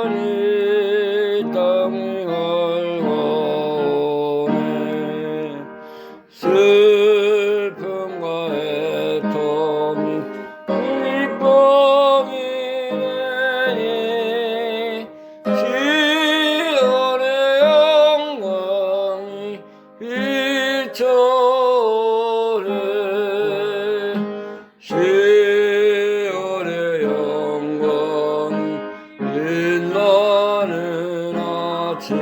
어렸더니 땅이 헐거우네. 슬픔과 애통이 기쁨이네. 시온의 영광이 비춰오네. 시온의 영광이 빛나는 아침,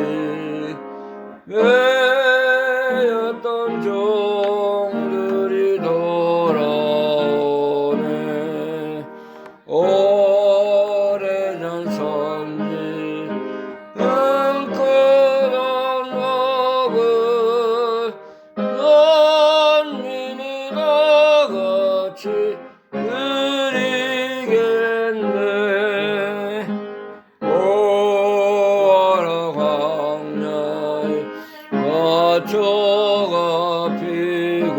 매였던 종들이 돌아오네. 오래전 선지 끄던 먹은 난민이 나같이 그리겠네. 오라 광야에 화초가 피고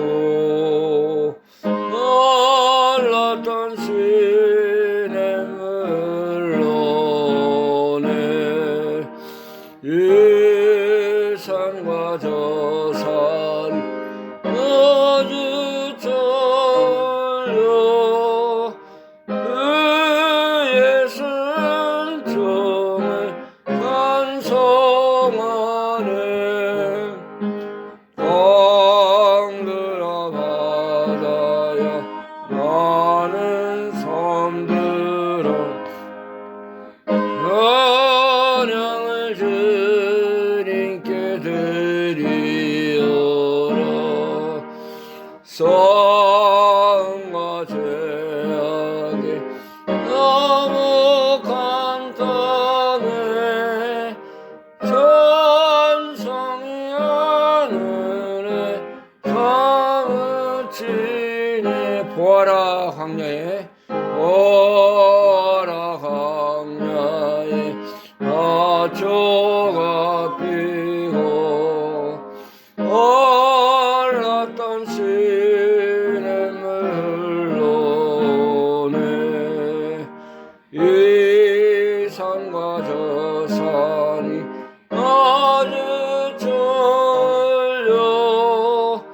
놀랐던 시냇물 오네. 이 산과 저 산이 마주쳐요. 그의 순종을 찬송하네. 땅들아 바다야 많은 섬들아 찬양을 주님께 드리오라. 싸움과 죄악에 너무 간단해. 천성이 하늘에 사무치네. 보아라 광야에, 보아라 광야에 화초가 피고 올랐던 시냇물 오네. 이 산과 저 산이 마주쳐요.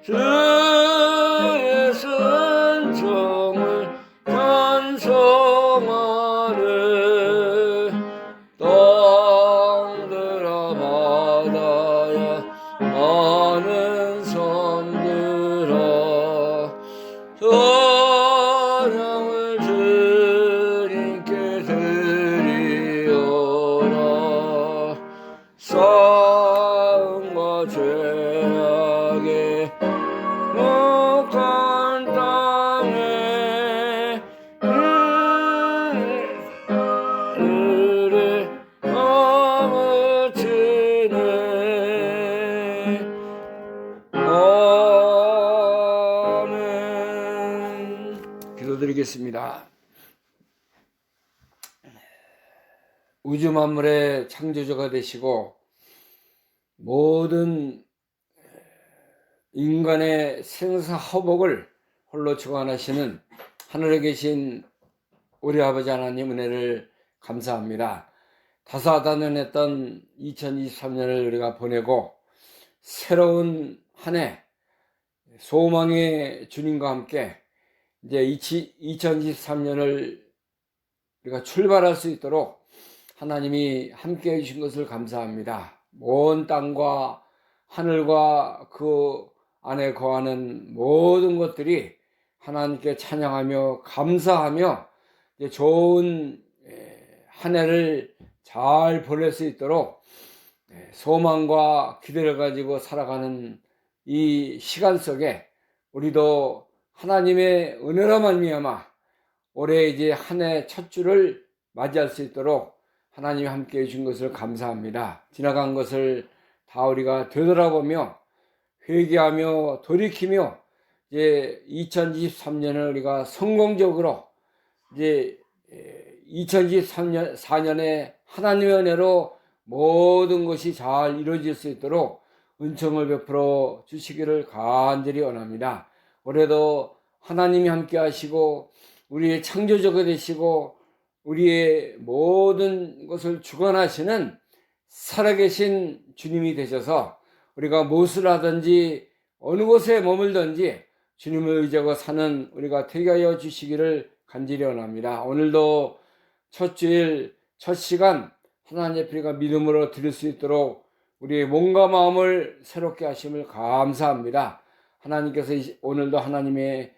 주의 순종을 찬송하네. 땅들아 바다야 많은 섬들아 찬양을 주님께 드리오라. 싸움과 죄악에 녹한 땅에 은혜를 아무치네. 아멘. 기도드리겠습니다. 우주 만물의 창조주가 되시고 모든 인간의 생사화복을 홀로 주관하시는 하늘에 계신 우리 아버지 하나님 은혜를 감사합니다. 다사다난했던 2023년을 우리가 보내고 새로운 한 해 소망의 주님과 함께 이제 2023년을 우리가 출발할 수 있도록 하나님이 함께 해주신 것을 감사합니다. 온 땅과 하늘과 그 안에 거하는 모든 것들이 하나님께 찬양하며 감사하며 이제 좋은 한 해를 잘 보낼 수 있도록 소망과 기대를 가지고 살아가는 이 시간 속에 우리도 하나님의 은혜로 말미암아 올해 이제 한 해 첫 주를 맞이할 수 있도록 하나님이 함께 해주신 것을 감사합니다. 지나간 것을 다 우리가 되돌아보며 회개하며 돌이키며 이제 2023년을 우리가 성공적으로 이제 2024년에 하나님의 은혜로 모든 것이 잘 이루어질 수 있도록 은총을 베풀어 주시기를 간절히 원합니다. 올해도 하나님이 함께 하시고 우리의 창조자가 되시고 우리의 모든 것을 주관하시는 살아계신 주님이 되셔서 우리가 무엇을 하든지 어느 곳에 머물든지 주님을 의지하고 사는 우리가 되게 하여 주시기를 간절히 원합니다. 오늘도 첫 주일 첫 시간 하나님 앞에 우리가 믿음으로 드릴 수 있도록 우리의 몸과 마음을 새롭게 하심을 감사합니다. 하나님께서 오늘도 하나님의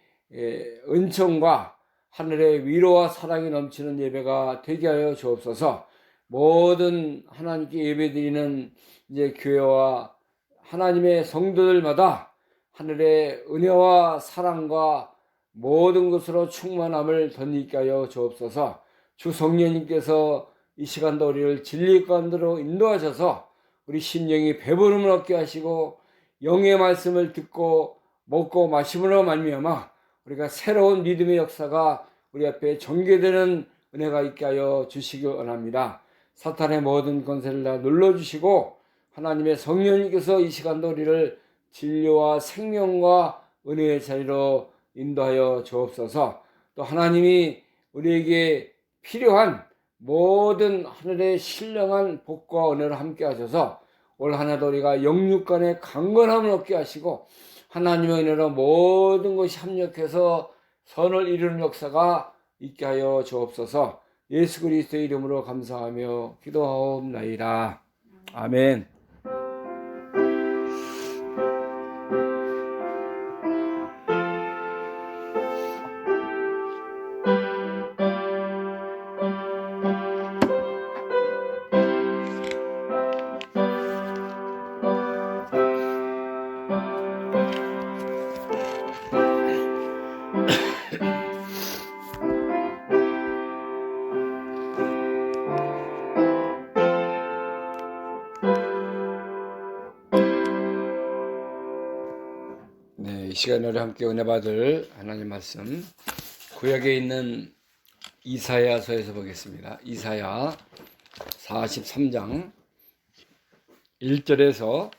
은총과 하늘의 위로와 사랑이 넘치는 예배가 되게 하여 주옵소서. 모든 하나님께 예배드리는 이제 교회와 하나님의 성도들마다 하늘의 은혜와 사랑과 모든 것으로 충만함을 덧입게 하여 주옵소서. 주 성령님께서 이 시간도 우리를 진리 가운데로 인도하셔서 우리 심령이 배부름을 얻게 하시고 영의 말씀을 듣고 먹고 마심으로 말미암아 우리가 새로운 믿음의 역사가 우리 앞에 전개되는 은혜가 있게 하여 주시기 원합니다. 사탄의 모든 권세를 다 눌러주시고 하나님의 성령님께서 이 시간도 우리를 진리와 생명과 은혜의 자리로 인도하여 주옵소서. 또 하나님이 우리에게 필요한 모든 하늘의 신령한 복과 은혜를 함께 하셔서 올 한해도 우리가 영육간의 강건함을 얻게 하시고 하나님의 은혜로 모든 것이 합력해서 선을 이루는 역사가 있게 하여 주옵소서. 예수 그리스도의 이름으로 감사하며 기도하옵나이다. 아멘. 이 시간에 우리 함께 은혜 받을 하나님 말씀 구약에 있는 이사야서에서 보겠습니다. 이사야 43장 1절에서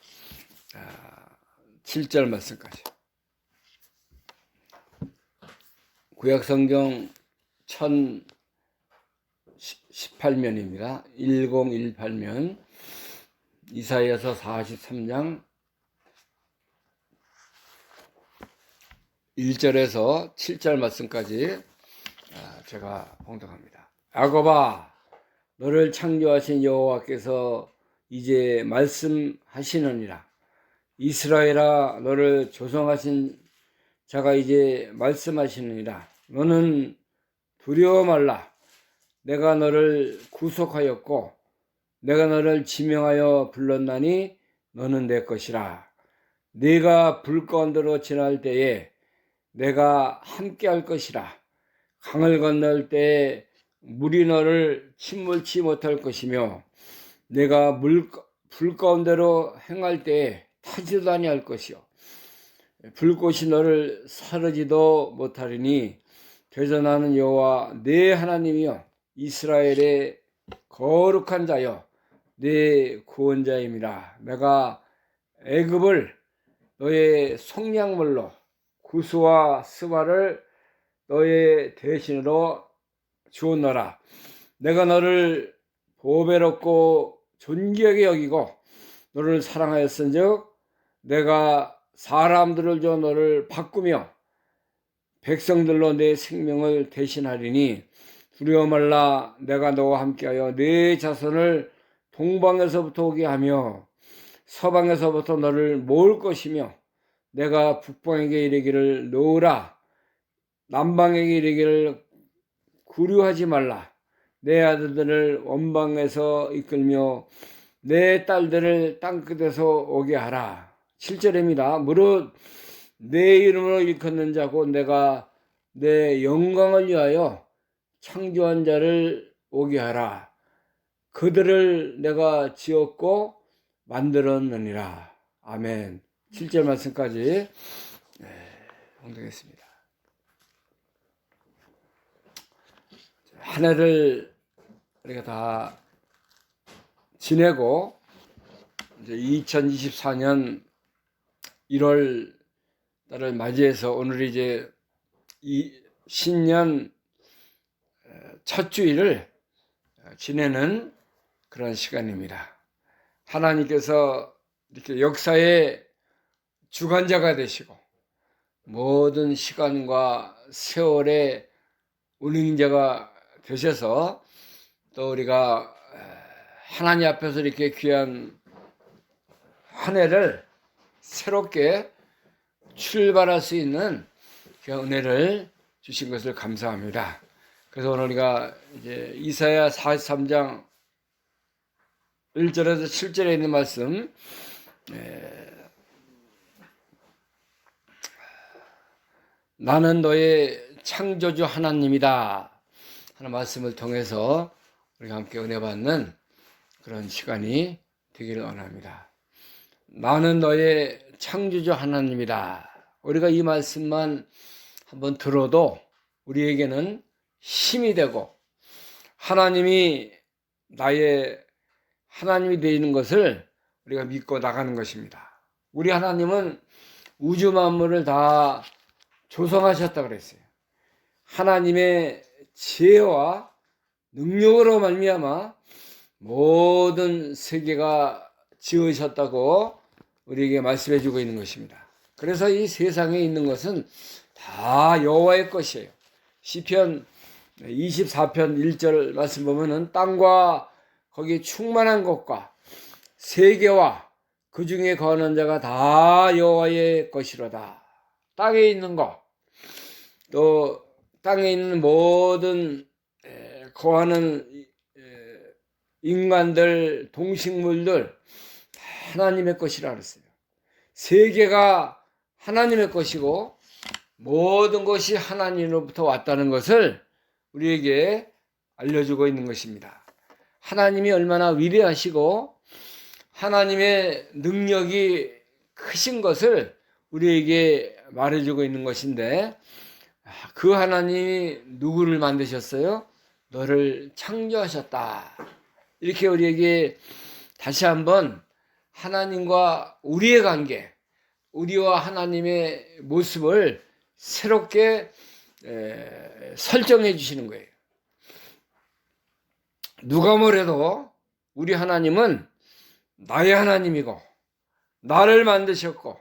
7절 말씀까지. 구약 성경 1018면입니다. 1018면 이사야서 43장 1절에서 7절 말씀까지 제가 봉독합니다. 야곱아, 너를 창조하신 여호와께서 이제 말씀하시느니라. 이스라엘아, 너를 조성하신 자가 이제 말씀하시느니라. 너는 두려워 말라. 내가 너를 구속하였고 내가 너를 지명하여 불렀나니 너는 내 것이라. 네가 불 가운데로 지날 때에 내가 함께 할 것이라. 강을 건널 때에 물이 너를 침몰치 못할 것이며 내가 불 가운데로 행할 때에 타지도 아니할 것이요 불꽃이 너를 사르지도 못하리니 그래서 나는 여호와 네 하나님이여 이스라엘의 거룩한 자여 네 구원자임이라. 내가 애굽을 너의 속량물로 구스와 스바를 너의 대신으로 주었노라. 내가 너를 보배롭고 존귀하게 여기고 너를 사랑하였은즉 내가 사람들을 줘 너를 바꾸며 백성들로 내 생명을 대신하리니 두려워 말라. 내가 너와 함께하여 네 자손을 동방에서부터 오게 하며 서방에서부터 너를 모을 것이며 내가 북방에게 이르기를 놓으라. 남방에게 이르기를 구류하지 말라. 내 아들들을 원방에서 이끌며 내 딸들을 땅끝에서 오게 하라. 7절입니다. 무릇 내 이름으로 일컫는 자고 내가 내 영광을 위하여 창조한 자를 오게 하라. 그들을 내가 지었고 만들었느니라. 아멘. 7절 말씀까지 봉독했습니다. 한 해를 우리가 다 지내고 이제 2024년 1월 달을 맞이해서 오늘이 이제 신년 첫 주일을 지내는 그런 시간입니다. 하나님께서 이렇게 역사의 주관자가 되시고 모든 시간과 세월의 운행자가 되셔서 또 우리가 하나님 앞에서 이렇게 귀한 한 해를 새롭게 출발할 수 있는 그 은혜를 주신 것을 감사합니다. 그래서 오늘 우리가 이제 이사야 43장 1절에서 7절에 있는 말씀, 나는 너의 창조주 하나님이다 하는 말씀을 통해서 우리가 함께 은혜 받는 그런 시간이 되기를 원합니다. 나는 너의 창조주 하나님이다. 우리가 이 말씀만 한번 들어도 우리에게는 힘이 되고 하나님이 나의 하나님이 되는 것을 우리가 믿고 나가는 것입니다. 우리 하나님은 우주 만물을 다 조성하셨다 그랬어요. 하나님의 지혜와 능력으로 말미암아 모든 세계가 지으셨다고 우리에게 말씀해 주고 있는 것입니다. 그래서 이 세상에 있는 것은 다 여호와의 것이에요. 시편 24편 1절 말씀 보면은 땅과 거기 충만한 것과 세계와 그 중에 거하는 자가 다 여호와의 것이로다. 땅에 있는 것, 또 땅에 있는 모든 거하는 인간들, 동식물들 하나님의 것이라 그랬어요. 세계가 하나님의 것이고 모든 것이 하나님으로부터 왔다는 것을 우리에게 알려주고 있는 것입니다. 하나님이 얼마나 위대하시고 하나님의 능력이 크신 것을 우리에게 말해주고 있는 것인데, 그 하나님이 누구를 만드셨어요? 너를 창조하셨다. 이렇게 우리에게 다시 한번 하나님과 우리의 관계, 우리와 하나님의 모습을 새롭게 설정해 주시는 거예요. 누가 뭐래도 우리 하나님은 나의 하나님이고 나를 만드셨고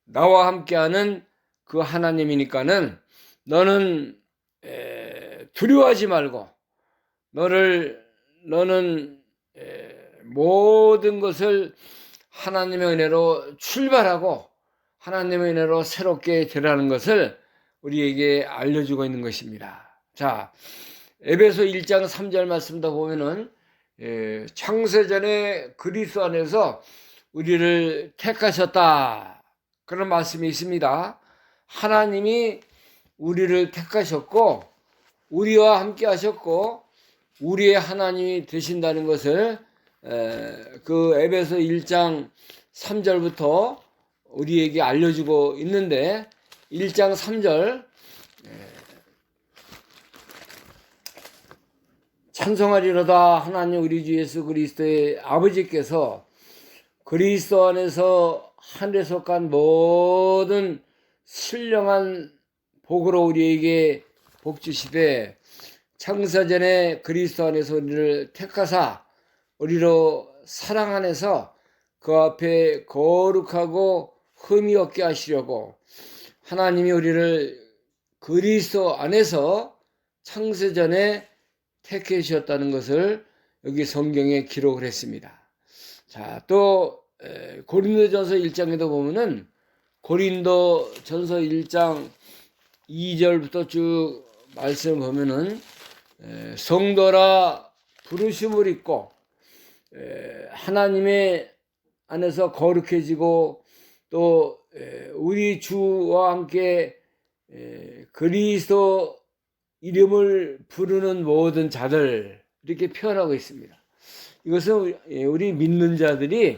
나와 함께하는 그 하나님이니까는 너는 두려워하지 말고 너는 모든 것을 하나님의 은혜로 출발하고 하나님의 은혜로 새롭게 되라는 것을 우리에게 알려주고 있는 것입니다. 자, 에베소 1장 3절 말씀도 보면은 창세전에 그리스도 안에서 우리를 택하셨다 그런 말씀이 있습니다. 하나님이 우리를 택하셨고 우리와 함께 하셨고 우리의 하나님이 되신다는 것을 그 에베소 1장 3절부터 우리에게 알려주고 있는데 1장 3절 찬송하리로다 하나님 우리 주 예수 그리스도의 아버지께서 그리스도 안에서 하늘에 속한 모든 신령한 복으로 우리에게 복 주시되 창세전에 그리스도 안에서 우리를 택하사 우리로 사랑 안에서 그 앞에 거룩하고 흠이 없게 하시려고 하나님이 우리를 그리스도 안에서 창세전에 택해 주셨다는 것을 여기 성경에 기록을 했습니다. 자, 또 고린도전서 1장에도 보면은 고린도전서 1장 2절부터 쭉 말씀을 보면은 성도라 부르심을 입고 하나님의 안에서 거룩해지고 또 우리 주와 함께 그리스도 이름을 부르는 모든 자들 이렇게 표현하고 있습니다. 이것은 우리 믿는 자들이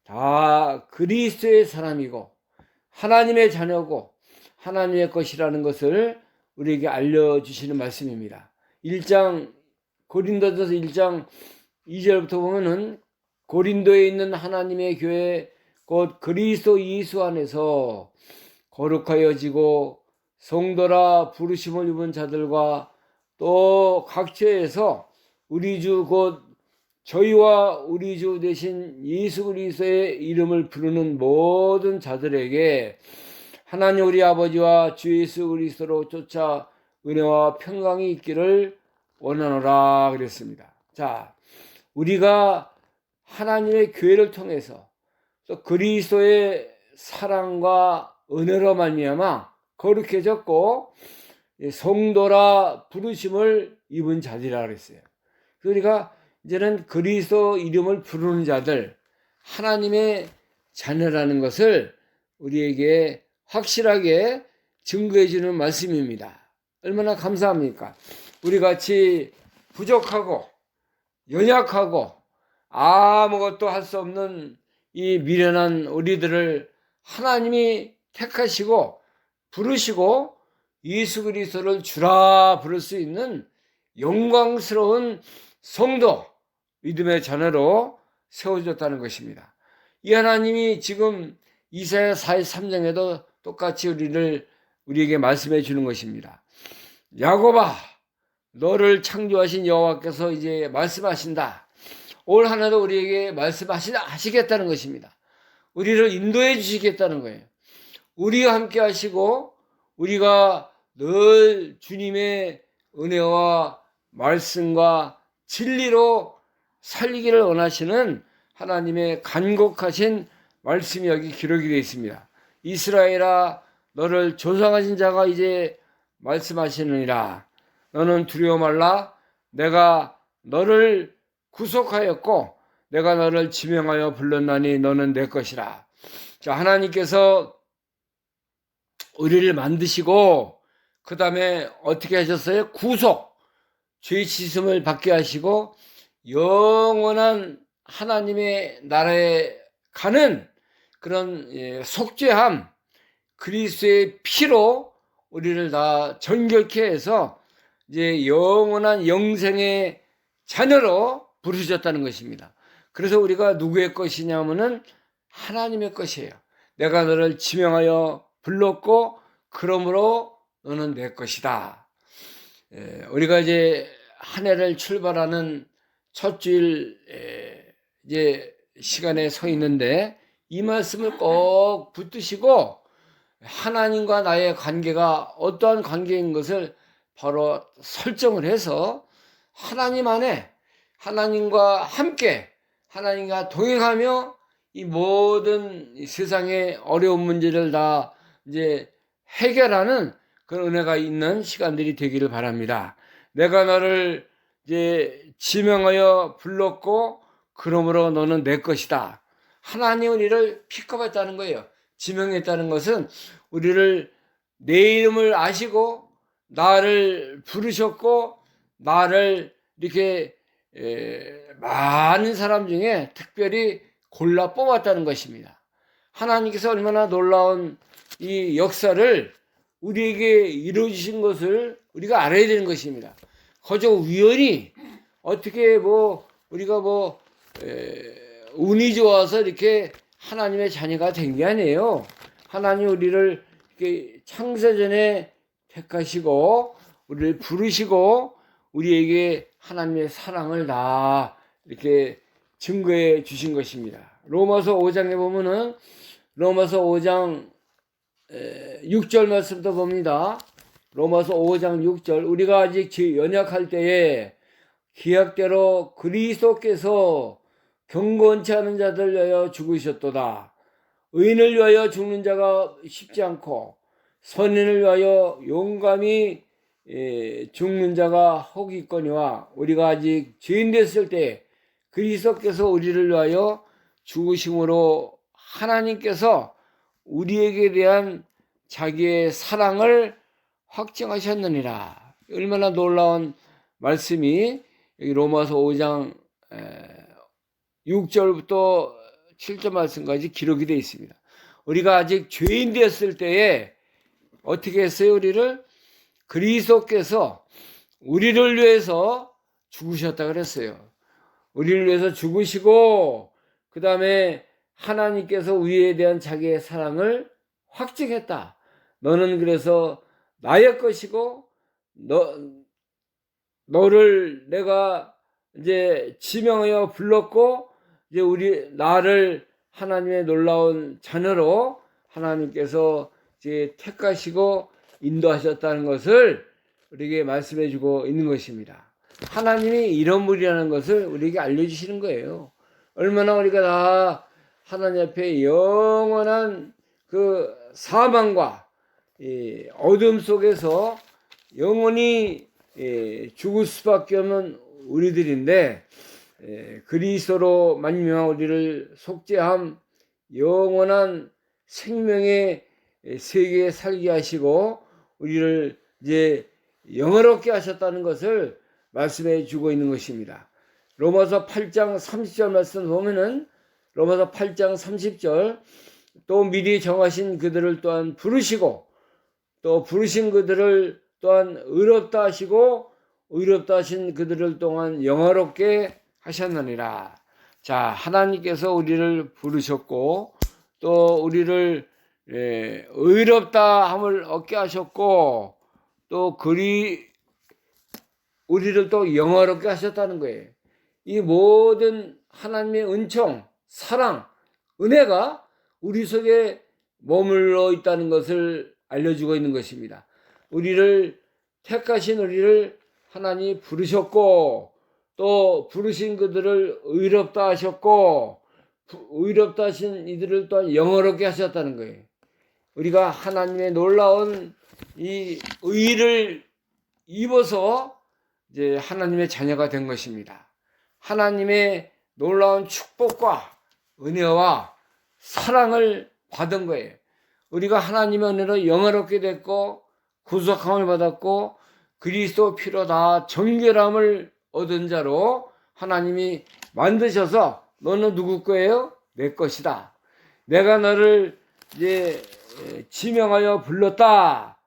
다 그리스도의 사람이고 하나님의 자녀고 하나님의 것이라는 것을 우리에게 알려주시는 말씀입니다. 고린도전서 1장 2절부터 보면은 고린도에 있는 하나님의 교회 곧 그리스도 예수 안에서 거룩하여지고 성도라 부르심을 입은 자들과 또 각처에서 우리 주 곧 저희와 우리 주 되신 예수 그리스도의 이름을 부르는 모든 자들에게 하나님 우리 아버지와 주 예수 그리스도로 쫓아 은혜와 평강이 있기를 원하노라 그랬습니다. 자, 우리가 하나님의 교회를 통해서 또 그리스도의 사랑과 은혜로 말미암아 거룩해졌고 성도라 부르심을 입은 자들이라 그랬어요. 그러니까 이제는 그리스도 이름을 부르는 자들, 하나님의 자녀라는 것을 우리에게 확실하게 증거해 주는 말씀입니다. 얼마나 감사합니까? 우리 같이 부족하고 연약하고 아무것도 할 수 없는 이 미련한 우리들을 하나님이 택하시고 부르시고 예수 그리스도를 주라 부를 수 있는 영광스러운 성도, 믿음의 자녀로 세워졌다는 것입니다. 이 하나님이 지금 이사야 43장에도 똑같이 우리에게 말씀해 주는 것입니다. 야곱아, 너를 창조하신 여호와께서 이제 말씀하신다. 올 한 해도 우리에게 말씀하시겠다는 것입니다. 우리를 인도해 주시겠다는 거예요. 우리와 함께 하시고 우리가 늘 주님의 은혜와 말씀과 진리로 살기를 원하시는 하나님의 간곡하신 말씀이 여기 기록이 되어 있습니다. 이스라엘아, 너를 조성하신 자가 이제 말씀하시느니라. 너는 두려워 말라. 내가 너를 구속하였고 내가 너를 지명하여 불렀나니 너는 내 것이라. 자, 하나님께서 우리를 만드시고 그 다음에 어떻게 하셨어요? 구속, 죄 씻음을 받게 하시고 영원한 하나님의 나라에 가는 그런 속죄함, 그리스도의 피로 우리를 다 정결케 해서 이제 영원한 영생의 자녀로 부르셨다는 것입니다. 그래서 우리가 누구의 것이냐면은 하나님의 것이에요. 내가 너를 지명하여 불렀고 그러므로 너는 내 것이다. 우리가 이제 한 해를 출발하는 첫 주일 이제 시간에 서 있는데 이 말씀을 꼭 붙드시고 하나님과 나의 관계가 어떠한 관계인 것을 바로 설정을 해서 하나님 안에 하나님과 함께 하나님과 동행하며 이 모든 세상의 어려운 문제를 다 이제 해결하는 그런 은혜가 있는 시간들이 되기를 바랍니다. 내가 너를 이제 지명하여 불렀고 그러므로 너는 내 것이다. 하나님은 이를 픽업했다는 거예요. 지명했다는 것은 우리를 내 이름을 아시고 나를 부르셨고 나를 이렇게 많은 사람 중에 특별히 골라 뽑았다는 것입니다. 하나님께서 얼마나 놀라운 이 역사를 우리에게 이루어주신 것을 우리가 알아야 되는 것입니다. 거저 우연히 어떻게 우리가 운이 좋아서 이렇게 하나님의 자녀가 된 게 아니에요. 하나님 우리를 이렇게 창세전에 택하시고 우리를 부르시고 우리에게 하나님의 사랑을 다 이렇게 증거해 주신 것입니다. 로마서 5장에 보면은 로마서 5장 6절 말씀도 봅니다. 로마서 5장 6절 우리가 아직 연약할 때에 기약대로 그리스도께서 경건치 않은 자들 위하여 죽으셨도다. 의인을 위하여 죽는 자가 쉽지 않고 선인을 위하여 용감히 죽는 자가 혹 있거니와 우리가 아직 죄인 됐을 때 그리스도께서 우리를 위하여 죽으심으로 하나님께서 우리에게 대한 자기의 사랑을 확증하셨느니라. 얼마나 놀라운 말씀이 여기 로마서 5장 6절부터 7절 말씀까지 기록이 되어 있습니다. 우리가 아직 죄인 되었을 때에 어떻게 했어요? 우리를 그리스도께서 우리를 위해서 죽으셨다 그랬어요. 우리를 위해서 죽으시고 그 다음에 하나님께서 우리에 대한 자기의 사랑을 확증했다. 너는 그래서 나의 것이고 너를 내가 이제 지명하여 불렀고 이제 나를 하나님의 놀라운 자녀로 하나님께서 이제 택하시고 인도하셨다는 것을 우리에게 말씀해 주고 있는 것입니다. 하나님이 이런 분이라는 것을 우리에게 알려주시는 거예요. 얼마나 우리가 다 하나님 앞에 영원한 그 사망과 어둠 속에서 영원히 죽을 수밖에 없는 우리들인데, 그리스도로 만민한 우리를 속죄함 영원한 생명의 세계에 살게 하시고 우리를 이제 영화롭게 하셨다는 것을 말씀해 주고 있는 것입니다. 로마서 8장 30절 말씀 보면은, 로마서 8장 30절, 또 미리 정하신 그들을 또한 부르시고 또 부르신 그들을 또한 의롭다 하시고 의롭다 하신 그들을 또한 영화롭게 하셨느니라. 자, 하나님께서 우리를 부르셨고 또 우리를 의롭다 함을 얻게 하셨고 또 우리를 또 영화롭게 하셨다는 거예요. 이 모든 하나님의 은총, 사랑, 은혜가 우리 속에 머물러 있다는 것을 알려주고 있는 것입니다. 우리를 택하신 우리를 하나님이 부르셨고 또 부르신 그들을 의롭다 하셨고 의롭다 하신 이들을 또한 영화롭게 하셨다는 거예요. 우리가 하나님의 놀라운 이 의를 입어서 이제 하나님의 자녀가 된 것입니다. 하나님의 놀라운 축복과 은혜와 사랑을 받은 거예요. 우리가 하나님의 은혜로 영화롭게 됐고 구속함을 받았고 그리스도 피로 다 정결함을 얻은 자로 하나님이 만드셔서 너는 누구 거예요? 내 것이다. 내가 너를 이제 지명하여 불렀다.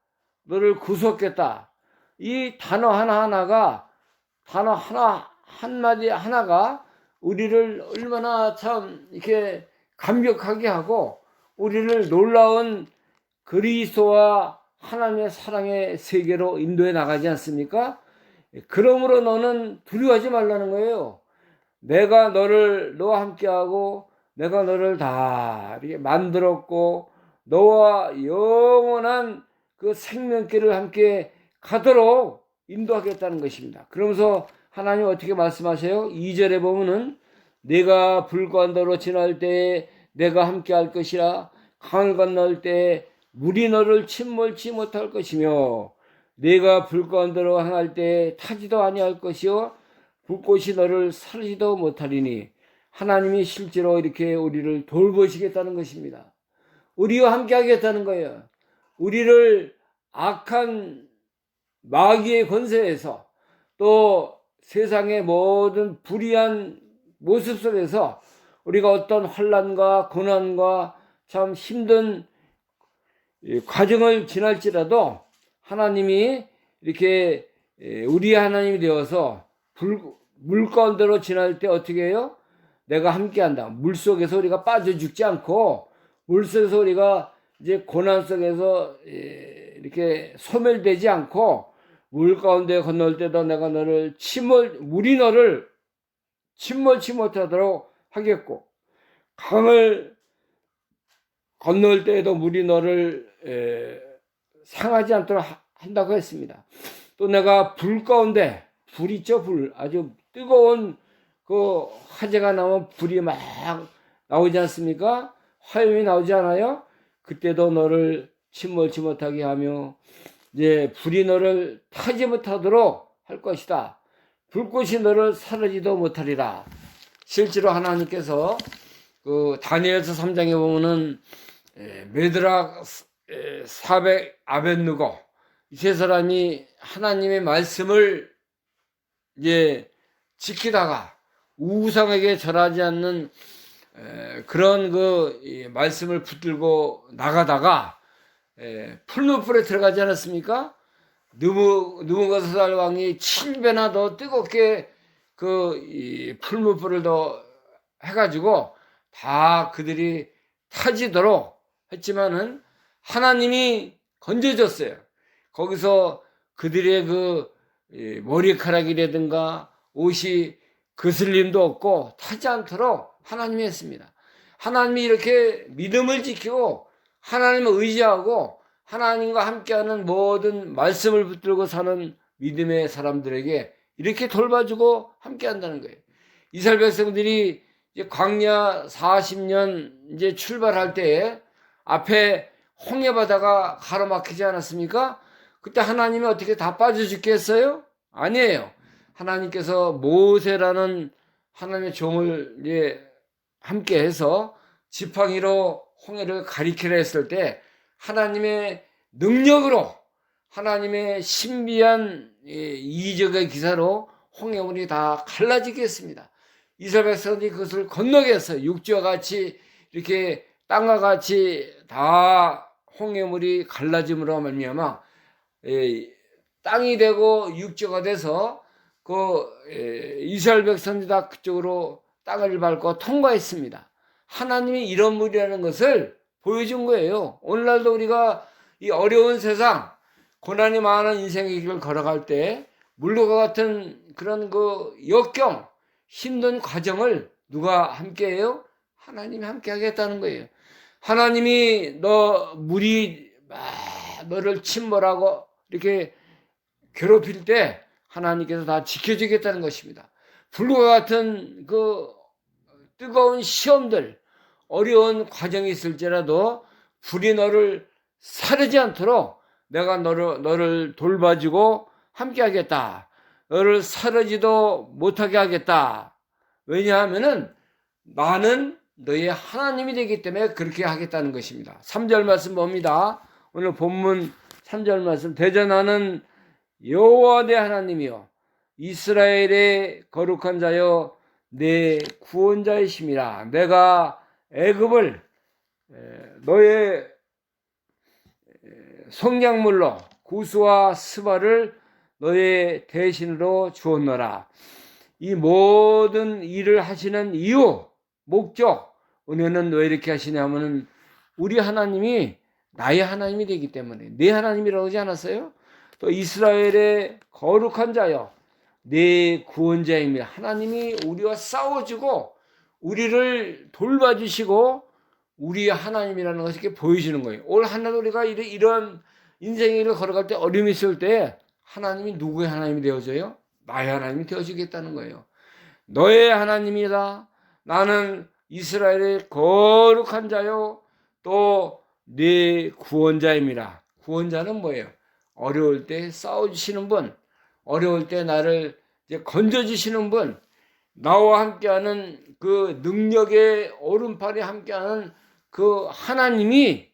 너를 구속했다. 이 단어 하나하나가, 단어 한마디 하나가 우리를 얼마나 참 이렇게 감격하게 하고 우리를 놀라운 그리스도와 하나님의 사랑의 세계로 인도해 나가지 않습니까? 그러므로 너는 두려워하지 말라는 거예요. 내가 너와 함께하고 내가 너를 다 이렇게 만들었고 너와 영원한 그 생명길을 함께 가도록 인도하겠다는 것입니다. 그러면서 하나님 어떻게 말씀하세요? 2절에 보면은 내가 불 가운데로 지날 때에 내가 함께 할 것이라 강을 건널 때에 물이 너를 침몰치 못할 것이며 내가 불 가운데로 행할 때에 타지도 아니할 것이요 불꽃이 너를 사르지도 못하리니 하나님이 실제로 이렇게 우리를 돌보시겠다는 것입니다. 우리와 함께 하겠다는 거예요. 우리를 악한 마귀의 권세에서 또 세상의 모든 불의한 모습 속에서 우리가 어떤 환난과 고난과 참 힘든 과정을 지날지라도 하나님이 이렇게 우리 하나님이 되어서 물 가운데로 지날 때 어떻게 해요? 내가 함께한다. 물 속에서 우리가 빠져 죽지 않고 물 속에서 우리가 이제 고난 속에서 이렇게 소멸되지 않고 물 가운데 건널 때도 내가 너를 물이 너를 침몰치 못하도록 하겠고 강을 건널 때에도 물이 너를 상하지 않도록 한다고 했습니다. 또 내가 불 가운데 불 있죠, 불 아주 뜨거운 그 화재가 나오면 불이 막 나오지 않습니까? 화염이 나오지 않아요? 그때도 너를 침몰치 못하게 하며 이제 불이 너를 타지 못하도록 할 것이다. 불꽃이 너를 사르지도 못하리라. 실제로 하나님께서 그 다니엘서 3장에 보면은 메드락 사백 아벳느고 이 세 사람이 하나님의 말씀을 이제 지키다가 우상에게 절하지 않는 그런 그 말씀을 붙들고 나가다가 풀무불에 들어가지 않았습니까? 느부갓네살 왕이 7배나 더 뜨겁게 그 풀무불을 더 해가지고 다 그들이 타지도록 했지만은 하나님이 건져줬어요. 거기서 그들의 그 머리카락이라든가 옷이 그슬림도 없고 타지 않도록 하나님이 했습니다. 하나님이 이렇게 믿음을 지키고 하나님을 의지하고 하나님과 함께하는 모든 말씀을 붙들고 사는 믿음의 사람들에게 이렇게 돌봐주고 함께한다는 거예요. 이스라엘 백성들이 이제 광야 40년 이제 출발할 때에 앞에 홍해 바다가 가로막히지 않았습니까? 그때 하나님이 어떻게 다 빠져 죽겠어요? 아니에요. 하나님께서 모세라는 하나님의 종을 이제 함께 해서 지팡이로 홍해를 가리키려 했을 때 하나님의 능력으로 하나님의 신비한 이적의 기사로 홍해물이 다 갈라지게 했습니다. 이스라엘 백성들이 그것을 건너게 했어요. 육지와 같이 이렇게 땅과 같이 다 홍해물이 갈라짐으로 말미암아 땅이 되고 육지가 돼서 이스라엘 백성들이 다 그쪽으로 땅을 밟고 통과했습니다. 하나님이 이런 분이라는 것을 보여준 거예요. 오늘날도 우리가 이 어려운 세상, 고난이 많은 인생의 길을 걸어갈 때 물과 같은 그런 역경, 힘든 과정을 누가 함께해요? 하나님이 함께 하겠다는 거예요. 하나님이 물이 너를 침몰하고 이렇게 괴롭힐 때 하나님께서 다 지켜주겠다는 것입니다. 불과 같은 뜨거운 시험들, 어려운 과정이 있을지라도 불이 너를 사르지 않도록 내가 너를 돌봐주고 함께 하겠다. 너를 사르지도 못하게 하겠다. 왜냐하면은 나는 너의 하나님이 되기 때문에 그렇게 하겠다는 것입니다. 3절 말씀 봅니다. 오늘 본문 3절 말씀. 대전하는 여호와 내 하나님이여 이스라엘의 거룩한 자여 내 구원자이심이라. 내가 애굽을 너의 성량물로 구스와 스바를 너의 대신으로 주었노라. 이 모든 일을 하시는 이유, 목적, 은혜는 왜 이렇게 하시냐면은 우리 하나님이 나의 하나님이 되기 때문에. 내 하나님이라고 하지 않았어요? 또 이스라엘의 거룩한 자여 내 구원자입니다. 하나님이 우리와 싸워주고 우리를 돌봐주시고 우리 하나님이라는 것을 이렇게 보여주는 거예요. 올 한 해 우리가 이런 인생의 길을 걸어갈 때 어려움이 있을 때 하나님이 누구의 하나님이 되어져요? 나의 하나님이 되어주겠다는 거예요. 너의 하나님이다. 나는 이스라엘의 거룩한 자요 또 네 구원자입니다. 구원자는 뭐예요? 어려울 때 싸워주시는 분, 어려울 때 나를 이제 건져주시는 분, 나와 함께하는 그 능력의 오른팔에 함께하는 그 하나님이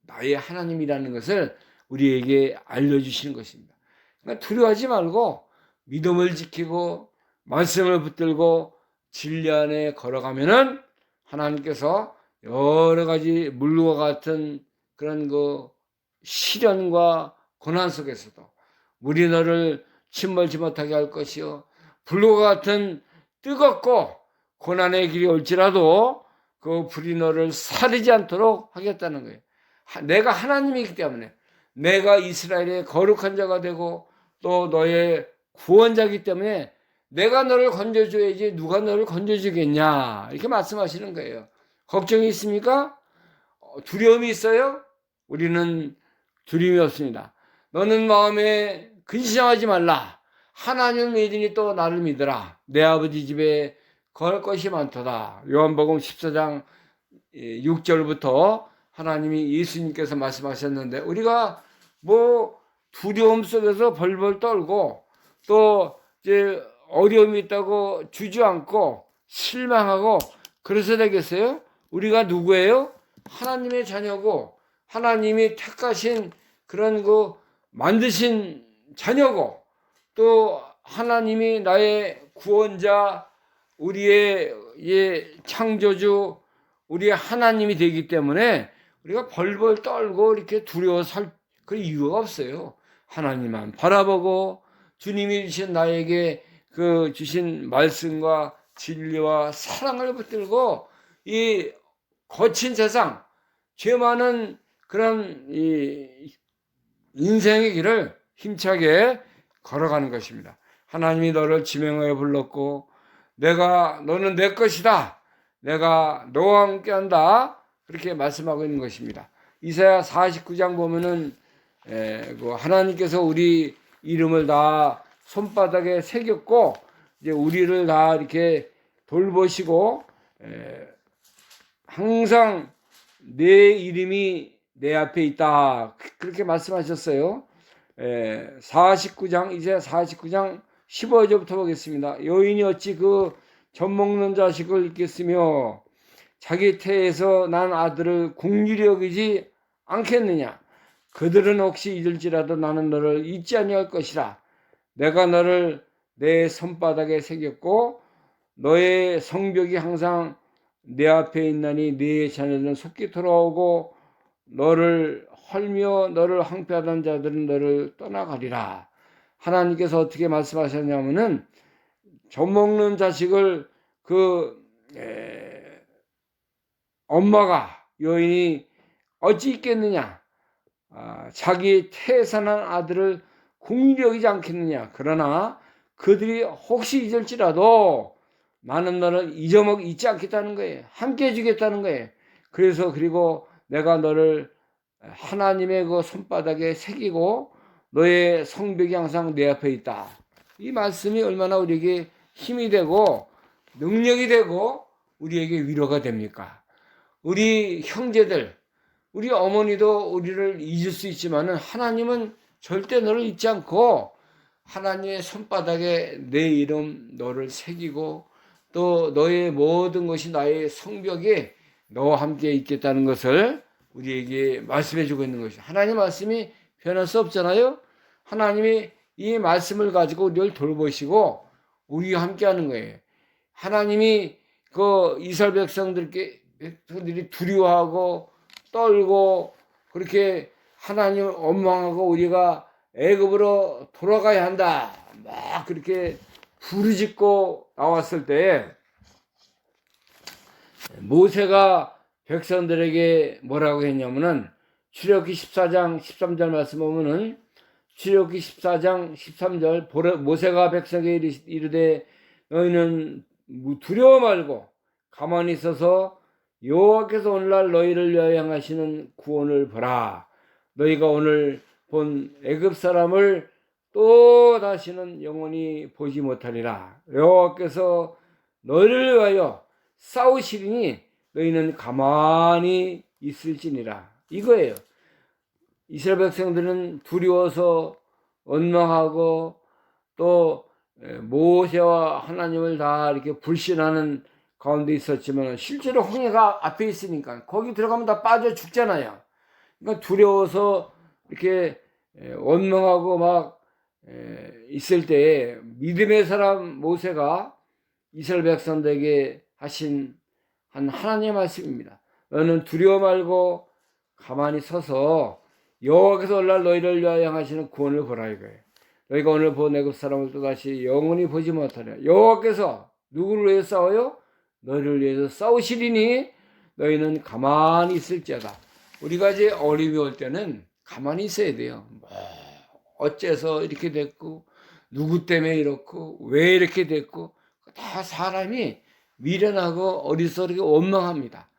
나의 하나님이라는 것을 우리에게 알려주시는 것입니다. 그러니까 두려워하지 말고 믿음을 지키고 말씀을 붙들고 진리 안에 걸어가면은 하나님께서 여러 가지 물과 같은 그런 시련과 고난 속에서도 물이 너를 침몰지 못하게 할 것이요 불과 같은 뜨겁고 고난의 길이 올지라도 그 불이 너를 사르지 않도록 하겠다는 거예요. 내가 하나님이기 때문에 내가 이스라엘의 거룩한 자가 되고 또 너의 구원자이기 때문에 내가 너를 건져줘야지 누가 너를 건져주겠냐 이렇게 말씀하시는 거예요. 걱정이 있습니까? 두려움이 있어요? 우리는 두려움이 없습니다. 너는 마음에 근심하지 말라. 하나님을 믿으니 또 나를 믿으라. 내 아버지 집에 걸 것이 많도다. 요한복음 14장 6절부터 하나님이 예수님께서 말씀하셨는데 우리가 두려움 속에서 벌벌 떨고 또 이제 어려움이 있다고 주저앉고 실망하고 그래서 되겠어요? 우리가 누구예요? 하나님의 자녀고 하나님이 택하신 그런 만드신 자녀고 또 하나님이 나의 구원자 우리의 창조주 우리의 하나님이 되기 때문에 우리가 벌벌 떨고 이렇게 두려워 살 그런 이유가 없어요. 하나님만 바라보고 주님이 주신 나에게 주신 말씀과 진리와 사랑을 붙들고 이 거친 세상 죄 많은 그런 이 인생의 길을 힘차게 걸어가는 것입니다. 하나님이 너를 지명하여 불렀고 너는 내 것이다. 내가 너와 함께한다. 그렇게 말씀하고 있는 것입니다. 이사야 49장 보면은 하나님께서 우리 이름을 다 손바닥에 새겼고 이제 우리를 다 이렇게 돌보시고 항상 내 이름이 내 앞에 있다. 그렇게 말씀하셨어요. 49장 이제 49장 15절부터 보겠습니다. 여인이 어찌 그 젖먹는 자식을 잊겠으며 자기 태에서 난 아들을 긍휼히 여기지 않겠느냐. 그들은 혹시 잊을지라도 나는 너를 잊지 아니할 것이라. 내가 너를 내 손바닥에 새겼고 너의 성벽이 항상 내 앞에 있나니 네 자녀들은 속히 돌아오고 너를 헐며 너를 항폐하던 자들은 너를 떠나가리라. 하나님께서 어떻게 말씀하셨냐면은 젖먹는 자식을 엄마가 여인이 어찌 있겠느냐. 자기 태에서 난 아들을 긍휼히 여기지 않겠느냐. 그러나 그들이 혹시 잊을지라도 나는 너를 잊지 않겠다는 거예요. 함께 해주겠다는 거예요. 그리고 내가 너를 하나님의 그 손바닥에 새기고 너의 성벽이 항상 내 앞에 있다. 이 말씀이 얼마나 우리에게 힘이 되고 능력이 되고 우리에게 위로가 됩니까? 우리 형제들, 우리 어머니도 우리를 잊을 수 있지만은 하나님은 절대 너를 잊지 않고 하나님의 손바닥에 내 이름 너를 새기고 또 너의 모든 것이 나의 성벽에 너와 함께 있겠다는 것을 우리에게 말씀해 주고 있는 것이죠. 하나님 말씀이 변할 수 없잖아요. 하나님이 이 말씀을 가지고 우리를 돌보시고 우리와 함께 하는 거예요. 하나님이 그 이스라엘 백성들이 두려워하고 떨고 그렇게 하나님을 원망하고 우리가 애굽으로 돌아가야 한다. 막 그렇게 부르짖고 나왔을 때 모세가 백성들에게 뭐라고 했냐면은 출애굽기 14장 13절 말씀 보면은 출애굽기 14장 13절 모세가 백성에게 이르되 너희는 두려워 말고 가만히 있어서 여호와께서 오늘날 너희를 위하여 행하시는 구원을 보라. 너희가 오늘 본 애굽 사람을 또 다시는 영원히 보지 못하리라. 여호와께서 너희를 위하여 싸우시리니 너희는 가만히 있을지니라. 이거예요. 이스라엘 백성들은 두려워서 원망하고 또 모세와 하나님을 다 이렇게 불신하는 가운데 있었지만 실제로 홍해가 앞에 있으니까 거기 들어가면 다 빠져 죽잖아요. 그러니까 두려워서 이렇게 원망하고 막 있을 때 믿음의 사람 모세가 이스라엘 백성들에게 하신 한 하나님의 말씀입니다. 너는 두려워 말고 가만히 서서 여호와께서 오늘날 너희를 위하여 하시는 구원을 보라 이거예요. 너희가 오늘 본 애굽 사람을 또다시 영원히 보지 못하리라. 여호와께서 누구를 위해 싸워요? 너희를 위해서 싸우시리니 너희는 가만히 있을지어다. 우리가 이제 어려움이 올 때는 가만히 있어야 돼요. 어째서 이렇게 됐고 누구 때문에 이렇고 왜 이렇게 됐고 다 사람이 미련하고 어리석게 원망합니다.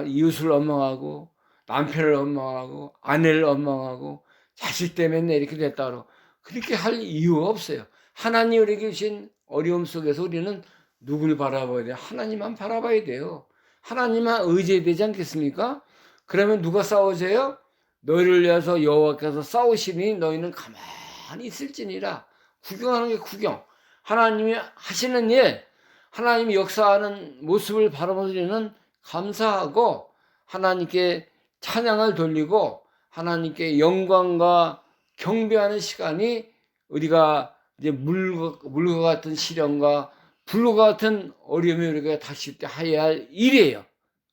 이웃을 원망하고 남편을 원망하고 아내를 원망하고 자식 때문에 이렇게 됐다고 그렇게 할 이유가 없어요. 하나님 우리에게 주신 어려움 속에서 우리는 누굴 바라봐야 돼요? 하나님만 바라봐야 돼요. 하나님만 의지해야 되지 않겠습니까? 그러면 누가 싸우세요? 너희를 위해서 여호와께서 싸우시니 너희는 가만히 있을지니라. 구경하는 게 구경. 하나님이 하시는 일, 하나님이 역사하는 모습을 바라보면서 우리는 감사하고 하나님께 찬양을 돌리고 하나님께 영광과 경배하는 시간이 우리가 이제 물과 같은 시련과 불과 같은 어려움이 우리가 닥칠 때 해야 할 일이에요.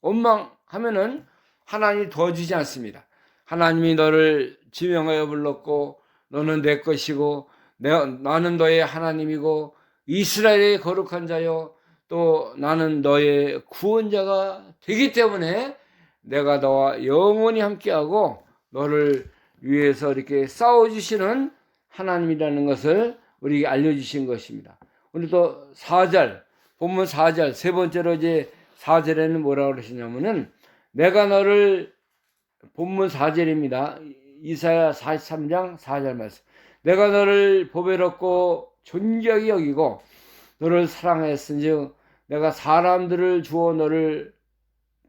원망하면은 하나님이 도와주지 않습니다. 하나님이 너를 지명하여 불렀고 너는 내 것이고 나는 너의 하나님이고 이스라엘의 거룩한 자요 또 나는 너의 구원자가 되기 때문에 내가 너와 영원히 함께하고 너를 위해서 이렇게 싸워주시는 하나님이라는 것을 우리에게 알려주신 것입니다. 오늘도 4절, 본문 4절, 세 번째로 이제 4절에는 뭐라고 그러시냐면은 내가 너를, 본문 4절입니다. 이사야 43장 4절 말씀. 내가 너를 보배롭고 존귀하게 여기고 너를 사랑하였은즉 내가 사람들을 주어 너를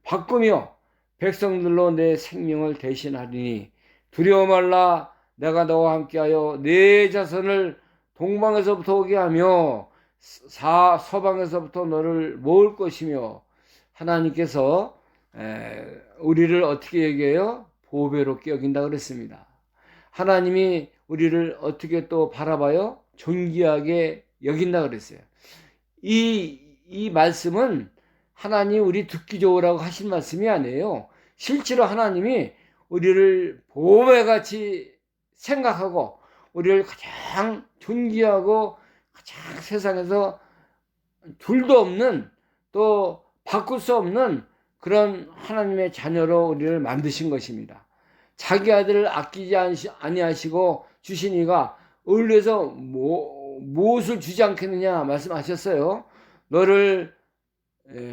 바꾸며 백성들로 내 생명을 대신하리니 두려워 말라. 내가 너와 함께하여 내 자손을 동방에서부터 오게 하며 서방에서부터 너를 모을 것이며. 하나님께서 우리를 어떻게 여겨요? 보배롭게 여긴다 그랬습니다. 하나님이 우리를 어떻게 또 바라봐요? 존귀하게 여긴다 그랬어요. 이 말씀은 하나님 우리 듣기 좋으라고 하신 말씀이 아니에요. 실제로 하나님이 우리를 보배같이 생각하고 우리를 가장 존귀하고 가장 세상에서 둘도 없는, 또 바꿀 수 없는 그런 하나님의 자녀로 우리를 만드신 것입니다. 자기 아들을 아끼지 아니하시고 주신 이가 을에서 무엇을 주지 않겠느냐 말씀하셨어요. 너를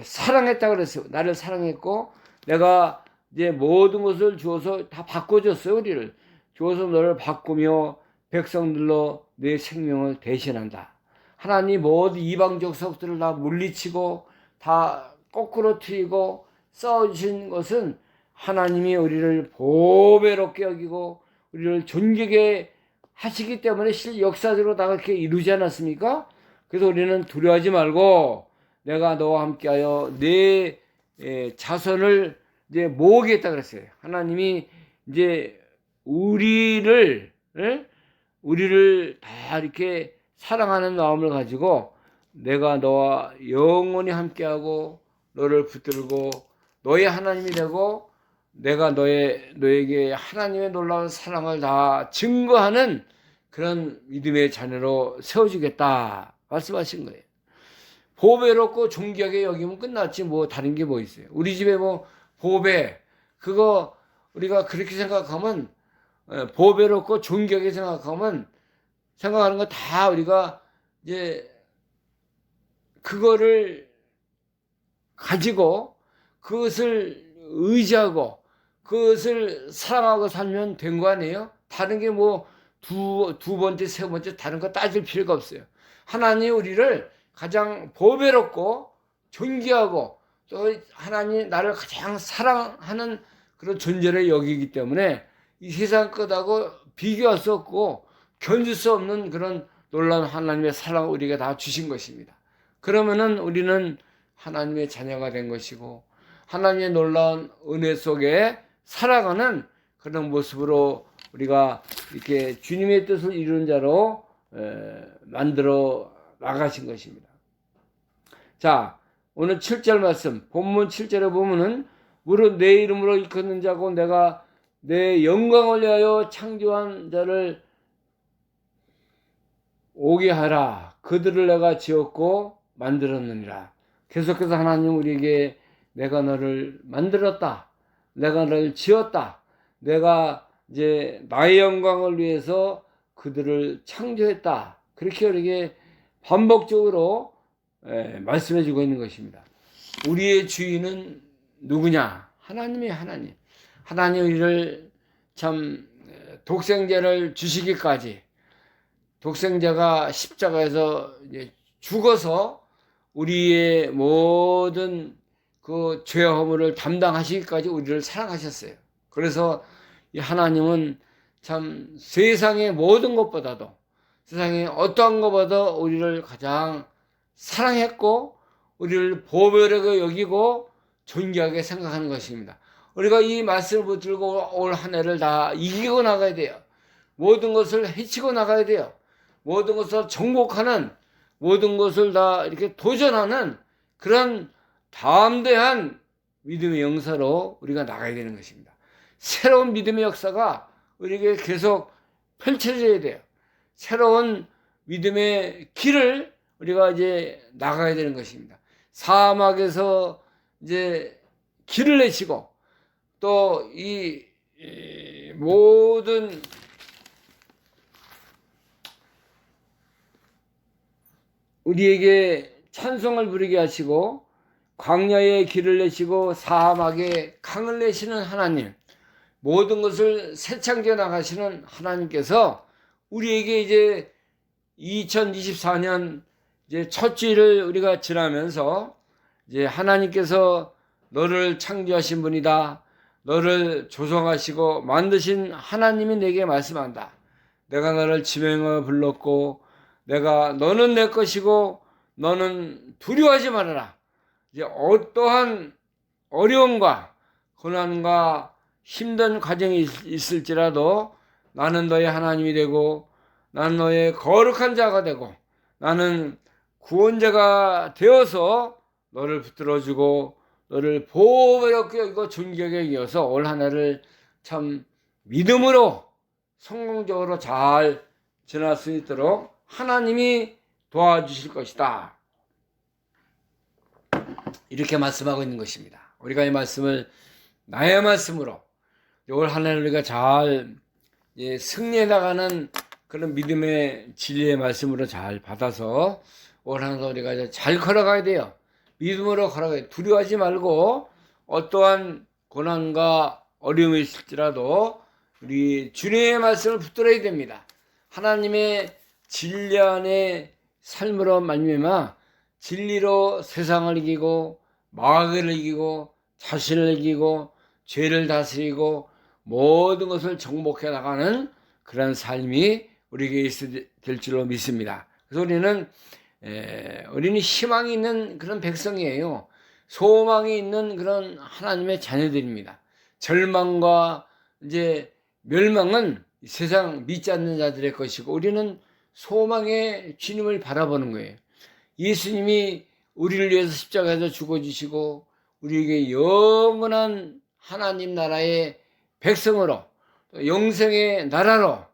사랑했다 그랬어요. 나를 사랑했고 내가 이제 모든 것을 주어서 다 바꿔줬어요. 우리를 주어서 너를 바꾸며 백성들로 내 생명을 대신한다. 하나님 모든 이방적 석들을 다 물리치고 다 거꾸로 트이고 써주신 것은 하나님이 우리를 보배롭게 여기고 우리를 존귀하게 하시기 때문에 역사적으로 다 그렇게 이루지 않았습니까? 그래서 우리는 두려워하지 말고 내가 너와 함께하여 내 자손을 이제 모으겠다 그랬어요. 하나님이 이제 우리를 다 이렇게 사랑하는 마음을 가지고 내가 너와 영원히 함께하고 너를 붙들고 너의 하나님이 되고 내가 너에게 하나님의 놀라운 사랑을 다 증거하는 그런 믿음의 자녀로 세워주겠다 말씀하신 거예요. 보배롭고 존귀하게 여기면 끝났지 뭐 다른 게 뭐 있어요. 우리 집에 뭐 보배, 그거 우리가 그렇게 생각하면, 보배롭고 존귀하게 생각하는 거 다 우리가 이제 그거를 가지고 그것을 의지하고 그것을 사랑하고 살면 된 거 아니에요? 다른 게 뭐 두 번째, 세 번째 다른 거 따질 필요가 없어요. 하나님이 우리를 가장 보배롭고 존귀하고 또 하나님이 나를 가장 사랑하는 그런 존재를 여기기 때문에 이 세상 것하고 비교할 수 없고 견딜 수 없는 그런 놀라운 하나님의 사랑을 우리에게 다 주신 것입니다. 그러면은 우리는 하나님의 자녀가 된 것이고 하나님의 놀라운 은혜 속에 살아가는 그런 모습으로 우리가 이렇게 주님의 뜻을 이루는 자로 만들어 나가신 것입니다. 자, 오늘 7절 말씀, 본문 7절에 보면은 무릇 내 이름으로 일컫는 자고 내가 내 영광을 위하여 창조한 자를 오게 하라. 그들을 내가 지었고 만들었느니라. 계속해서 하나님 우리에게 내가 너를 만들었다. 내가 너를 지었다. 내가 이제 나의 영광을 위해서 그들을 창조했다. 그렇게 우리에게 반복적으로 말씀해 주고 있는 것입니다. 우리의 주인은 누구냐? 하나님이 하나님. 하나님 우리를 참 독생자를 주시기까지 독생자가 십자가에서 이제 죽어서 우리의 모든 그 죄와 허물을 담당하시기까지 우리를 사랑하셨어요. 그래서 이 하나님은 참 세상의 모든 것보다도 세상의 어떠한 것보다 우리를 가장 사랑했고 우리를 보배롭게 여기고 존귀하게 생각하는 것입니다. 우리가 이 말씀을 붙들고 올 한 해를 다 이기고 나가야 돼요. 모든 것을 해치고 나가야 돼요. 모든 것을 정복하는, 모든 것을 다 이렇게 도전하는 그런 담대한 믿음의 영사로 우리가 나가야 되는 것입니다. 새로운 믿음의 역사가 우리에게 계속 펼쳐져야 돼요. 새로운 믿음의 길을 우리가 이제 나가야 되는 것입니다. 사막에서 이제 길을 내시고 또 이 모든 우리에게 찬송을 부르게 하시고 광야에 길을 내시고 사막에 강을 내시는 하나님, 모든 것을 새창져 나가시는 하나님께서 우리에게 이제 2024년 이제 첫 주일을 우리가 지나면서 이제 하나님께서 너를 창조하신 분이다. 너를 조성하시고 만드신 하나님이 내게 말씀한다. 내가 너를 지명하여 불렀고 너는 내 것이고 너는 두려워하지 말아라. 이제 어떠한 어려움과 고난과 힘든 과정이 있을지라도 나는 너의 하나님이 되고 나는 너의 거룩한 자가 되고 나는 구원자가 되어서 너를 붙들어주고 너를 보배롭게 여기고 존경하게 이어서 올 한 해를 참 믿음으로 성공적으로 잘 지날 수 있도록 하나님이 도와주실 것이다. 이렇게 말씀하고 있는 것입니다. 우리가 이 말씀을 나의 말씀으로 올 한 해를 우리가 잘 승리해 나가는 그런 믿음의 진리의 말씀으로 잘 받아서 올 한 해 우리가 잘 걸어가야 돼요. 믿음으로 걸어가야 돼요. 두려워하지 말고 어떠한 고난과 어려움이 있을지라도 우리 주님의 말씀을 붙들어야 됩니다. 하나님의 진리 안의 삶으로 말미암아 진리로 세상을 이기고 마귀를 이기고 자신을 이기고 죄를 다스리고 모든 것을 정복해 나가는 그런 삶이 우리에게 있어야 될 줄로 믿습니다. 그래서 우리는 희망이 있는 그런 백성이에요. 소망이 있는 그런 하나님의 자녀들입니다. 절망과 이제 멸망은 세상 믿지 않는 자들의 것이고 우리는 소망의 주님을 바라보는 거예요. 예수님이 우리를 위해서 십자가에서 죽어주시고 우리에게 영원한 하나님 나라의 백성으로 영생의 나라로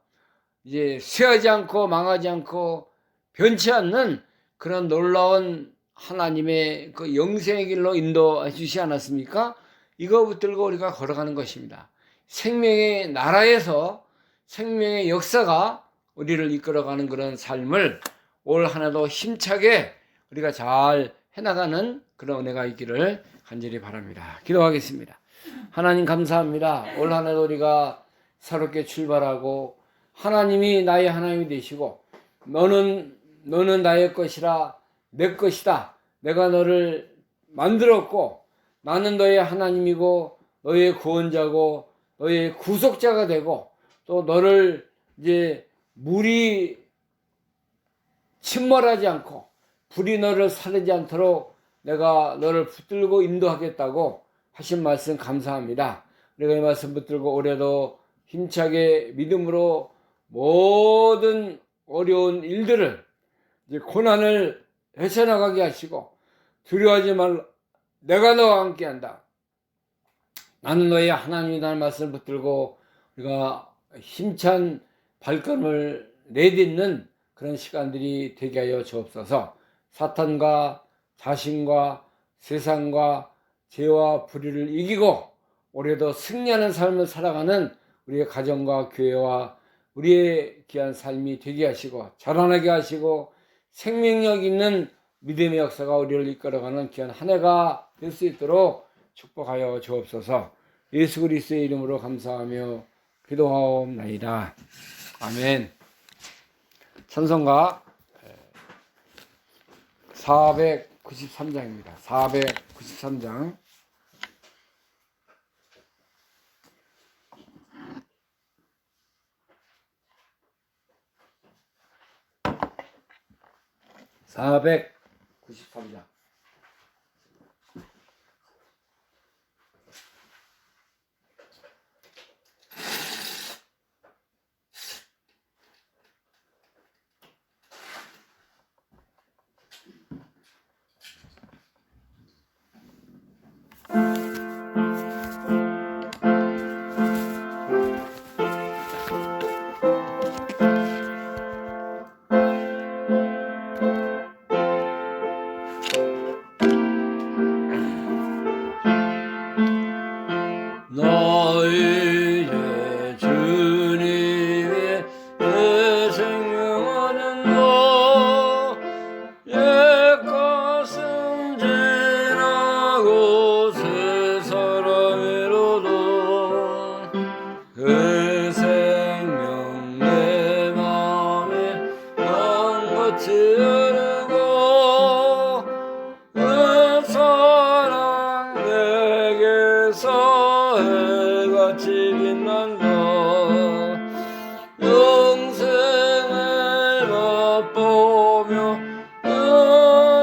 이제 쇠하지 않고 망하지 않고 변치 않는 그런 놀라운 하나님의 그 영생의 길로 인도해 주시지 않았습니까? 이거 붙들고 우리가 걸어가는 것입니다. 생명의 나라에서 생명의 역사가 우리를 이끌어가는 그런 삶을 올 한해도 힘차게 우리가 잘 해나가는 그런 은혜가 있기를 간절히 바랍니다. 기도하겠습니다. 하나님 감사합니다. 올 한해도 우리가 새롭게 출발하고 하나님이 나의 하나님이 되시고 너는 나의 것이라 내 것이다. 내가 너를 만들었고 나는 너의 하나님이고 너의 구원자고 너의 구속자가 되고 또 너를 이제 물이 침몰하지 않고 불이 너를 사르지 않도록 내가 너를 붙들고 인도하겠다고 하신 말씀 감사합니다. 우리가 이 말씀 붙들고 올해도 힘차게 믿음으로 모든 어려운 일들을 이제 고난을 헤쳐나가게 하시고 두려워하지 말라. 내가 너와 함께한다. 나는 너의 하나님이라는 말씀을 붙들고 우리가 힘찬 발걸음을 내딛는 그런 시간들이 되게 하여 주옵소서. 사탄과 자신과 세상과 죄와 불의를 이기고 올해도 승리하는 삶을 살아가는 우리의 가정과 교회와 우리의 귀한 삶이 되게 하시고 자라나게 하시고 생명력 있는 믿음의 역사가 우리를 이끌어가는 귀한 한 해가 될 수 있도록 축복하여 주옵소서. 예수 그리스도의 이름으로 감사하며 기도하옵나이다. 아멘. 찬송가 493장입니다. 493장. (493장)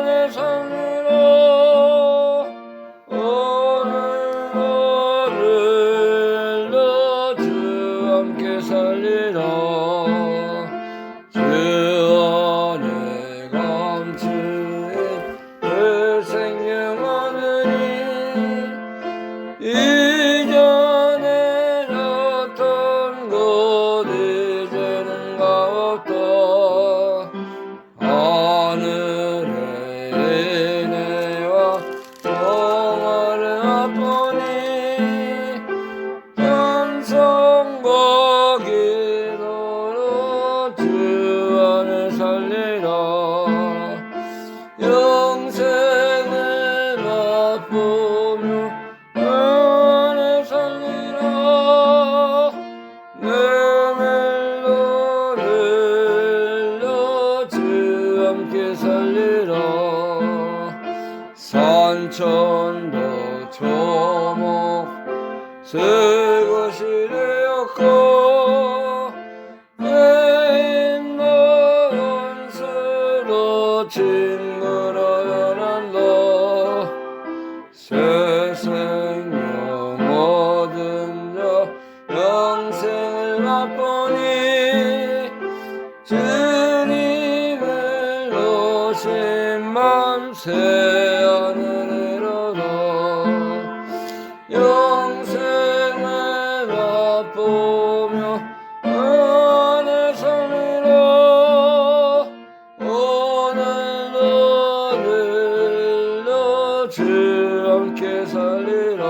내 삶으로 오늘도 주 함께 살리라. 주 안에 감추인 그 생명 하느니 이전에 졌던 것 이제는 없다. 하늘의 은혜와 평화를 맛보니 찬송과 기도로 주 안에 살리라. 영생을 맛보며 주 안에 살리라. 내 멜로디로 주 함께 살리라. 산천도 초목 새것이 되었고 내 힘든 수로 친구로 변한다. 새 생명 얻은 자 영생을 맛보니 주님을 오신 맘 새 하늘이로다. 영생을 맛보며 안에 살리라. 오늘도 늘도 주 함께 살리라.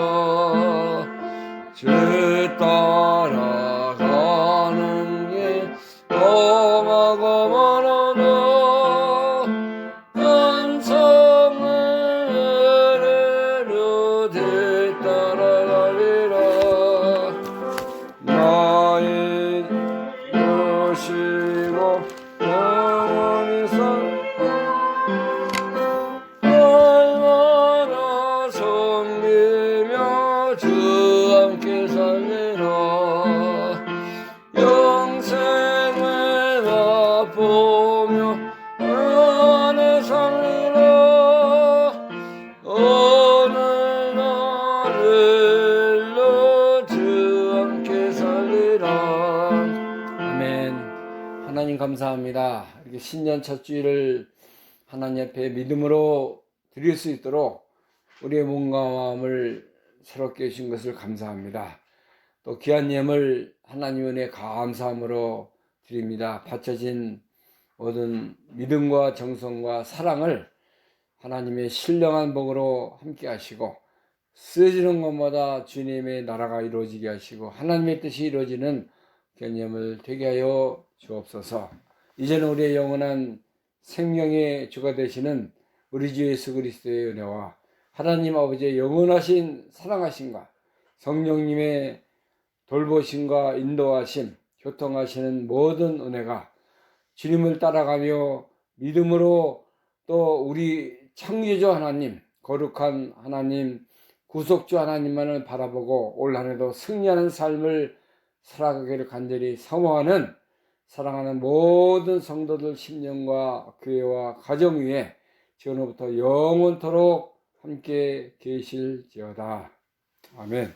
주 따라가는 길 험하고 멀어도 찬송을 흐르려 뒤따라가리라. 나의 도시고 영원히 날마다 섬기며 주 함께 살리라. 영생을 맛보며 안에 살리라. 오늘 나를로 주 함께 살리라. 아멘. 하나님 감사합니다. 이렇게 신년 첫 주일을 하나님 앞에 믿음으로 드릴 수 있도록 우리의 몸과 마음을 새롭게 해주신 것을 감사합니다. 또 귀한 예물 하나님 은혜 감사함으로 드립니다. 바쳐진 모든 믿음과 정성과 사랑을 하나님의 신령한 복으로 함께 하시고 쓰여지는 것마다 주님의 나라가 이루어지게 하시고 하나님의 뜻이 이루어지는 귀한 예물 되게 하여 주옵소서. 이제는 우리의 영원한 생명의 주가 되시는 우리 주 예수 그리스도의 은혜와 하나님 아버지의 영원하신 사랑하심과 성령님의 돌보심과 인도하심, 교통하시는 모든 은혜가 주님을 따라가며 믿음으로 또 우리 창조주 하나님, 거룩한 하나님, 구속주 하나님만을 바라보고 올 한해도 승리하는 삶을 살아가기를 간절히 사모하는 사랑하는 모든 성도들 심령과 교회와 가정 위에 지금부터 영원토록 함께 계실지어다. 아멘.